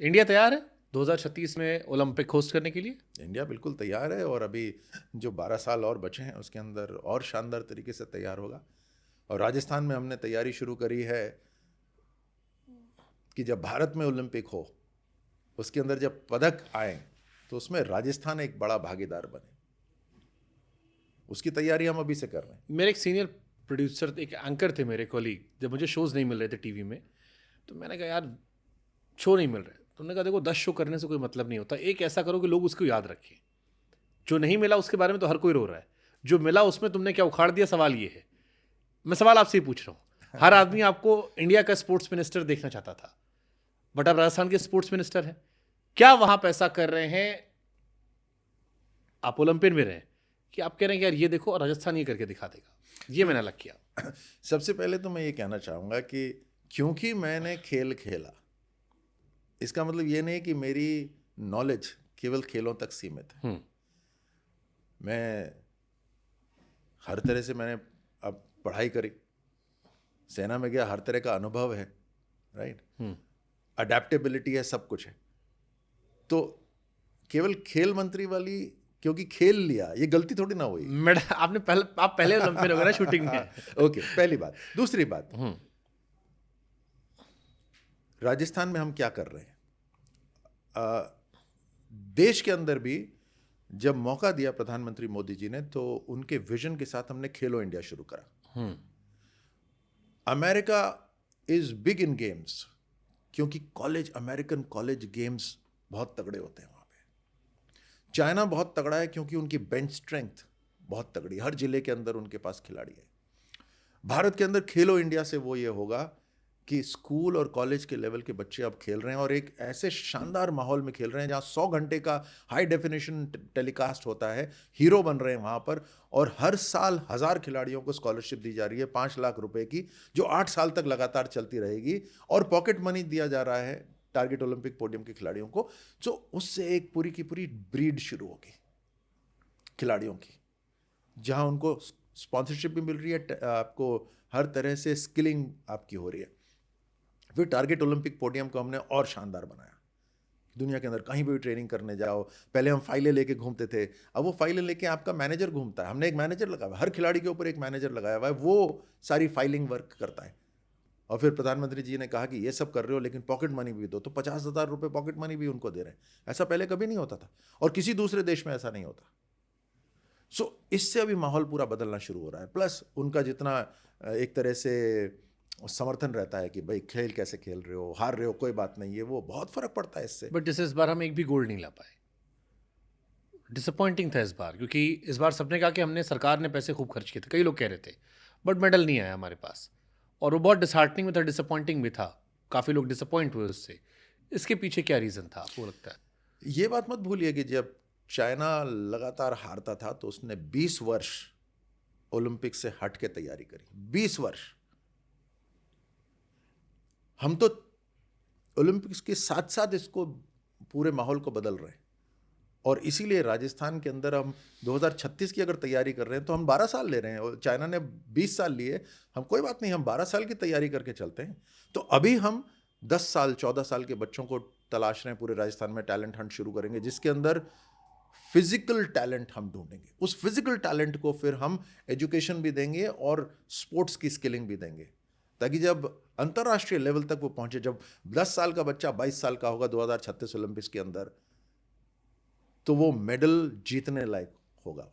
India तैयार है 2036 में ओलंपिक होस्ट करने के लिए? इंडिया बिल्कुल तैयार है, और अभी जो 12 साल और बचे हैं उसके अंदर और शानदार तरीके से तैयार होगा। और राजस्थान में हमने तैयारी शुरू करी है कि जब भारत में ओलंपिक हो, उसके अंदर जब पदक आए तो उसमें राजस्थान एक बड़ा भागीदार बने। उसकी तैयारी हम अभी से कर रहे हैं। मेरे एक सीनियर प्रोड्यूसर, एक एंकर थे मेरे कॉलीग, जब मुझे शोज़ नहीं मिल रहे थे टीवी में, तो मैंने कहा यार शो नहीं मिल रहे, तो उन्होंने कहा देखो 10 शो करने से कोई मतलब नहीं होता, एक ऐसा करो कि लोग उसको याद रखें। जो नहीं मिला उसके बारे में तो हर कोई रो रहा है, जो मिला उसमें तुमने क्या उखाड़ दिया। सवाल ये है, मैं सवाल आपसे ही पूछ रहा हूँ, हर आदमी आपको इंडिया का स्पोर्ट्स मिनिस्टर देखना चाहता था, बट आप राजस्थान के स्पोर्ट्स मिनिस्टर हैं। क्या वहां पैसा कर रहे हैं, आप ओलंपियन में रहे, कि आप कह रहे हैं कि यार ये देखो और राजस्थान ये करके दिखा देगा, ये मैंने अलग किया। सबसे पहले तो मैं ये कहना चाहूँगा कि क्योंकि मैंने खेल खेला, इसका मतलब ये नहीं कि मेरी नॉलेज केवल खेलों तक सीमित है। मैं हर तरह से मैंने अब पढ़ाई करी, सेना में गया, हर तरह का अनुभव है, राइट, अडेप्टेबिलिटी है, सब कुछ है। तो केवल खेल मंत्री वाली, क्योंकि खेल लिया, ये गलती थोड़ी ना हुई। मैडम आप पहले ओलंपियन हो गए ना शूटिंग में। ओके, पहली बात। दूसरी बात, राजस्थान में हम क्या कर रहे हैं, देश के अंदर भी जब मौका दिया प्रधानमंत्री मोदी जी ने, तो उनके विजन के साथ हमने खेलो इंडिया शुरू करा। America is big in games, क्योंकि अमेरिकन कॉलेज गेम्स बहुत तगड़े होते हैं वहाँ पे। चाइना बहुत तगड़ा है क्योंकि उनकी बेंच स्ट्रेंथ बहुत तगड़ी, हर जिले के अंदर उनके पास खिलाड़ी है। भारत के अंदर खेलो इंडिया से वो ये होगा कि स्कूल और कॉलेज के लेवल के बच्चे अब खेल रहे हैं, और एक ऐसे शानदार माहौल में खेल रहे हैं जहाँ 100 घंटे का हाई डेफिनेशन टेलीकास्ट होता है, हीरो बन रहे हैं वहाँ पर। और हर साल 1000 खिलाड़ियों को स्कॉलरशिप दी जा रही है 5 लाख रुपए की, जो 8 साल तक लगातार चलती रहेगी, और पॉकेट मनी दिया जा रहा है टारगेट ओलंपिक पोडियम के खिलाड़ियों को। तो उससे एक पूरी की पूरी ब्रीड शुरू होगी खिलाड़ियों की, जहाँ उनको स्पॉन्सरशिप भी मिल रही है, आपको हर तरह से स्किलिंग आपकी हो रही है। फिर टारगेट ओलंपिक पोडियम को हमने और शानदार बनाया। दुनिया के अंदर कहीं भी ट्रेनिंग करने जाओ, पहले हम फाइलें लेके घूमते थे, अब वो फाइलें लेके आपका मैनेजर घूमता है। हमने एक मैनेजर लगाया हुआ है, हर खिलाड़ी के ऊपर एक मैनेजर लगाया हुआ है, वो सारी फाइलिंग वर्क करता है। और फिर प्रधानमंत्री जी ने कहा कि ये सब कर रहे हो लेकिन पॉकेट मनी भी दो, तो 50,000 रुपये पॉकेट मनी भी उनको दे रहे हैं। ऐसा पहले कभी नहीं होता था, और किसी दूसरे देश में ऐसा नहीं होता। सो इससे अभी माहौल पूरा बदलना शुरू हो रहा है। प्लस उनका जितना एक तरह से समर्थन रहता है कि भाई खेल कैसे खेल रहे हो, हार रहे हो कोई बात नहीं है, वो बहुत फर्क पड़ता है इससे। बट जैसे इस बार हम एक भी गोल्ड नहीं ला पाए, डिसअपॉइंटिंग था इस बार, क्योंकि इस बार सबने कहा कि हमने, सरकार ने पैसे खूब खर्च किए थे, कई लोग कह रहे थे, बट मेडल नहीं आया हमारे पास। और वो बहुत डिसहार्टनिंग भी था, डिसअपॉइंटिंग भी था, काफ़ी लोग डिसअपॉइंट हुए उससे। इसके पीछे क्या रीज़न था आपको लगता है? ये बात मत भूलिए कि जब चाइना लगातार हारता था तो उसने 20 वर्ष ओलंपिक से हट के तैयारी करी, 20 वर्ष। हम तो ओलंपिक्स के साथ साथ इसको पूरे माहौल को बदल रहे हैं, और इसीलिए राजस्थान के अंदर हम 2036 की अगर तैयारी कर रहे हैं तो हम 12 साल ले रहे हैं, और चाइना ने 20 साल लिए। हम कोई बात नहीं, हम 12 साल की तैयारी करके चलते हैं। तो अभी हम 10 साल 14 साल के बच्चों को तलाश रहे हैं, पूरे राजस्थान में टैलेंट हंट शुरू करेंगे, जिसके अंदर फिजिकल टैलेंट हम ढूंढेंगे। उस फिजिकल टैलेंट को फिर हम एजुकेशन भी देंगे और स्पोर्ट्स की स्किलिंग भी देंगे, ताकि जब अंतर्राष्ट्रीय लेवल तक वो पहुंचे, जब 10 साल का बच्चा 22 साल का होगा 2036 ओलंपिक्स के अंदर, तो वो मेडल जीतने लायक होगा।